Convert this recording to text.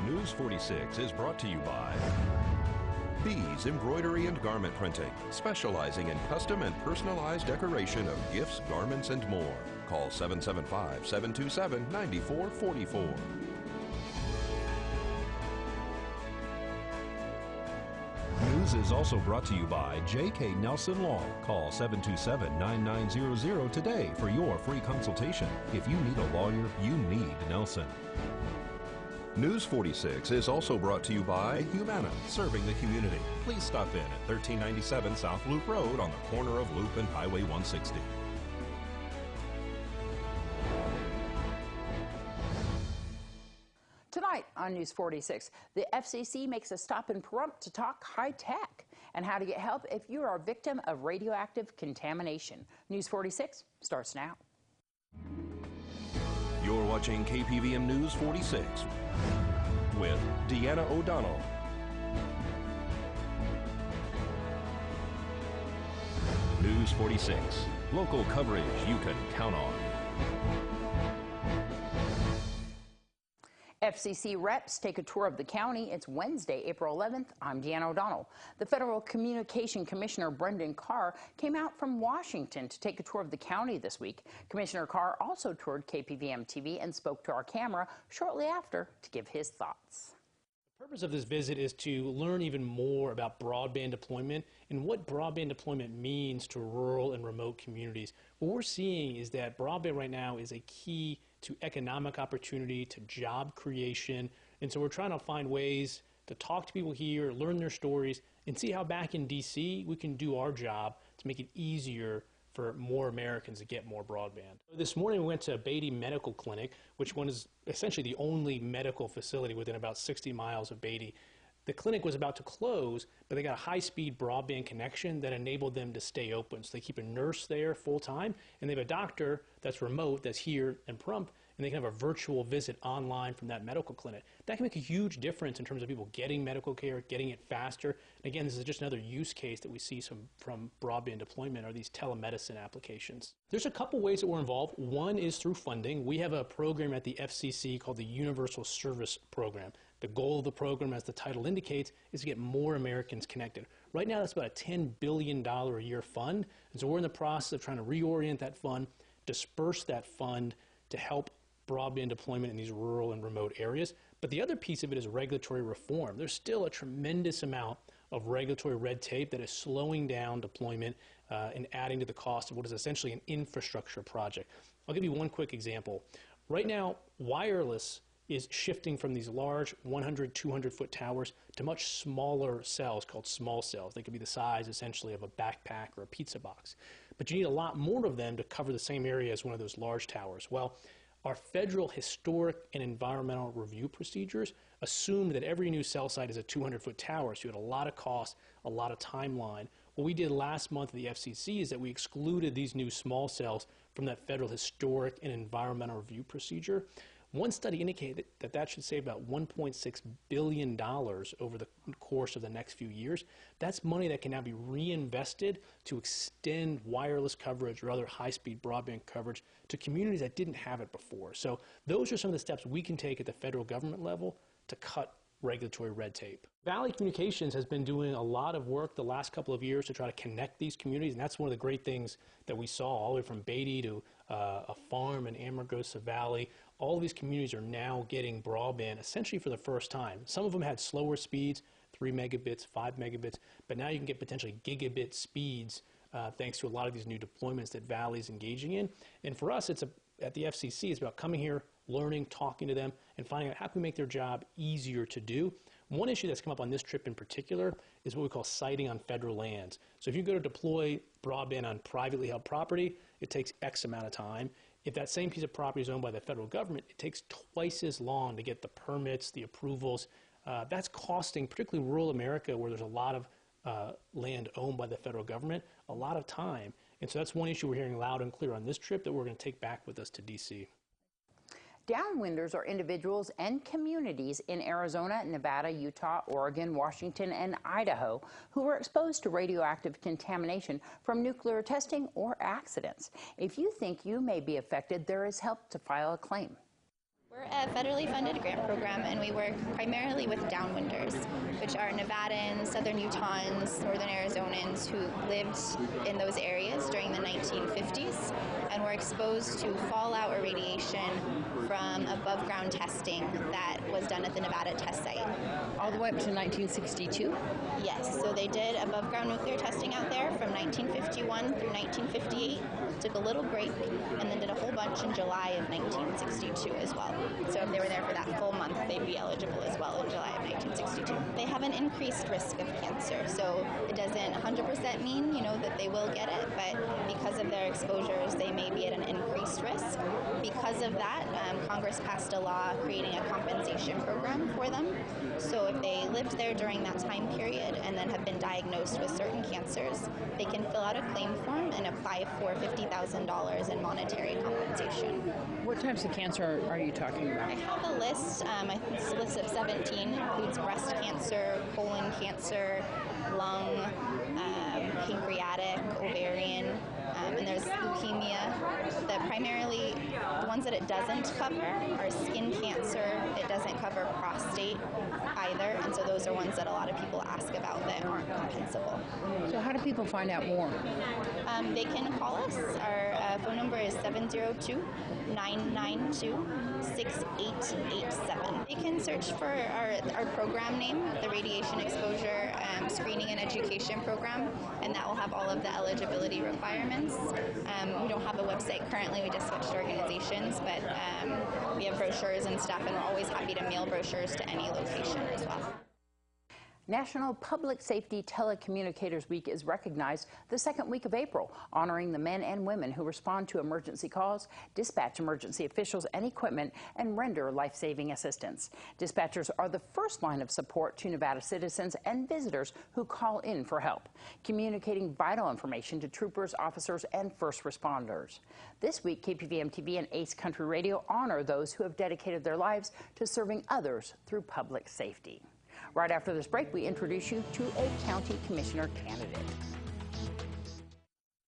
News 46 is brought to you by Bees Embroidery and Garment Printing, specializing in custom and personalized decoration of gifts, garments, and more. Call 775-727-9444. News is also brought to you by J.K. Nelson Law. Call 727-9900 today for your free consultation. If you need a lawyer, you need Nelson. News 46 is also brought to you by Humana, serving the community. Please stop in at 1397 South Loop Road on the corner of Loop and Highway 160. Tonight on News 46, the FCC makes a stop in Pahrump to talk high tech and how to get help if you are a victim of radioactive contamination. News 46 starts now. You're watching KPVM News 46 with Deanna O'Donnell. News 46, local coverage you can count on. FCC reps take a tour of the county. It's Wednesday, April 11th. I'm Deanna O'Donnell. The Federal Communication Commissioner Brendan Carr came out from Washington to take a tour of the county this week. Commissioner Carr also toured KPVM TV and spoke to our camera shortly after to give his thoughts. The purpose of this visit is to learn even more about broadband deployment and what broadband deployment means to rural and remote communities. What we're seeing is that broadband right now is a key to economic opportunity, to job creation. And so we're trying to find ways to talk to people here, learn their stories, and see how back in D.C. we can do our job to make it easier for more Americans to get more broadband. This morning we went to Beatty Medical Clinic, which one is essentially the only medical facility within about 60 miles of Beatty. The clinic was about to close, but they got a high-speed broadband connection that enabled them to stay open. So they keep a nurse there full-time, and they have a doctor that's remote, that's here in Pahrump, and they can have a virtual visit online from that medical clinic. That can make a huge difference in terms of people getting medical care, getting it faster. And again, this is just another use case that we see from broadband deployment are these telemedicine applications. There's a couple ways that we're involved. One is through funding. We have a program at the FCC called the Universal Service Program. The goal of the program, as the title indicates, is to get more Americans connected. Right now, that's about a $10 billion a year fund, and so we're in the process of trying to reorient that fund, disperse that fund to help broadband deployment in these rural and remote areas. But the other piece of it is regulatory reform. There's still a tremendous amount of regulatory red tape that is slowing down deployment and adding to the cost of what is essentially an infrastructure project. I'll give you one quick example. Right now, wireless is shifting from these large 100, 200-foot towers to much smaller cells called small cells. They could be the size, essentially, of a backpack or a pizza box. But you need a lot more of them to cover the same area as one of those large towers. Well, our federal historic and environmental review procedures assumed that every new cell site is a 200-foot tower, so you had a lot of cost, a lot of timeline. What we did last month at the FCC is that we excluded these new small cells from that federal historic and environmental review procedure. One study indicated that that should save about $1.6 billion over the course of the next few years. That's money that can now be reinvested to extend wireless coverage or other high-speed broadband coverage to communities that didn't have it before. So those are some of the steps we can take at the federal government level to cut regulatory red tape. Valley Communications has been doing a lot of work the last couple of years to try to connect these communities, and that's one of the great things that we saw all the way from Beatty to a farm in Amargosa Valley. All of these communities are now getting broadband essentially for the first time. Some of them had slower speeds, 3 megabits, 5 megabits, but now you can get potentially gigabit speeds thanks to a lot of these new deployments that Valley's engaging in. And for us, at the FCC, it's about coming here, learning, talking to them, and finding out how can we make their job easier to do. One issue that's come up on this trip in particular is what we call siting on federal lands. So if you go to deploy broadband on privately held property, it takes X amount of time. If that same piece of property is owned by the federal government, it takes twice as long to get the permits, the approvals. That's costing, particularly rural America, where there's a lot of land owned by the federal government, a lot of time. And so that's one issue we're hearing loud and clear on this trip that we're going to take back with us to D.C. Downwinders are individuals and communities in Arizona, Nevada, Utah, Oregon, Washington, and Idaho who were exposed to radioactive contamination from nuclear testing or accidents. If you think you may be affected, there is help to file a claim. We're a federally funded grant program, and we work primarily with downwinders, which are Nevadans, Southern Utahns, Northern Arizonans who lived in those areas during the 1950s and were exposed to fallout or radiation from above-ground testing that was done at the Nevada test site. All the way up to 1962? Yes, so they did above-ground nuclear testing out there from 1951 through 1958, took a little break, and then did a whole bunch in July of 1962 as well. So if they were there for that full month, they'd be eligible as well in July of 1962. They have an increased risk of cancer, so it doesn't 100% mean, that they will get it, but because of their exposures, they may be at an increased risk. Because of that, Congress passed a law creating a compensation program for them. So if they lived there during that time period and then have been diagnosed with certain cancers, they can fill out a claim form and apply for $50,000 in monetary compensation. What types of cancer are you talking about? I have a list. I think it's a list of 17. It includes breast cancer, colon cancer, lung, pancreatic, ovarian, and there's leukemia. Primarily, the ones that it doesn't cover are skin cancer. It doesn't cover prostate either, and so those are ones that a lot of people ask about that aren't compensable. So how do people find out more? They can call us. Our phone number is 702-992-6887. They can search for our program name, the Radiation Exposure Screening and Education Program, and that will have all of the eligibility requirements. We don't have a website currently, we just switched organizations, but we have brochures and stuff, and we're always happy to mail brochures to any location as well. National Public Safety Telecommunicators Week is recognized the second week of April, honoring the men and women who respond to emergency calls, dispatch emergency officials and equipment, and render life-saving assistance. Dispatchers are the first line of support to Nevada citizens and visitors who call in for help, communicating vital information to troopers, officers, and first responders. This week, KPVM TV and Ace Country Radio honor those who have dedicated their lives to serving others through public safety. Right after this break, we introduce you to a county commissioner candidate.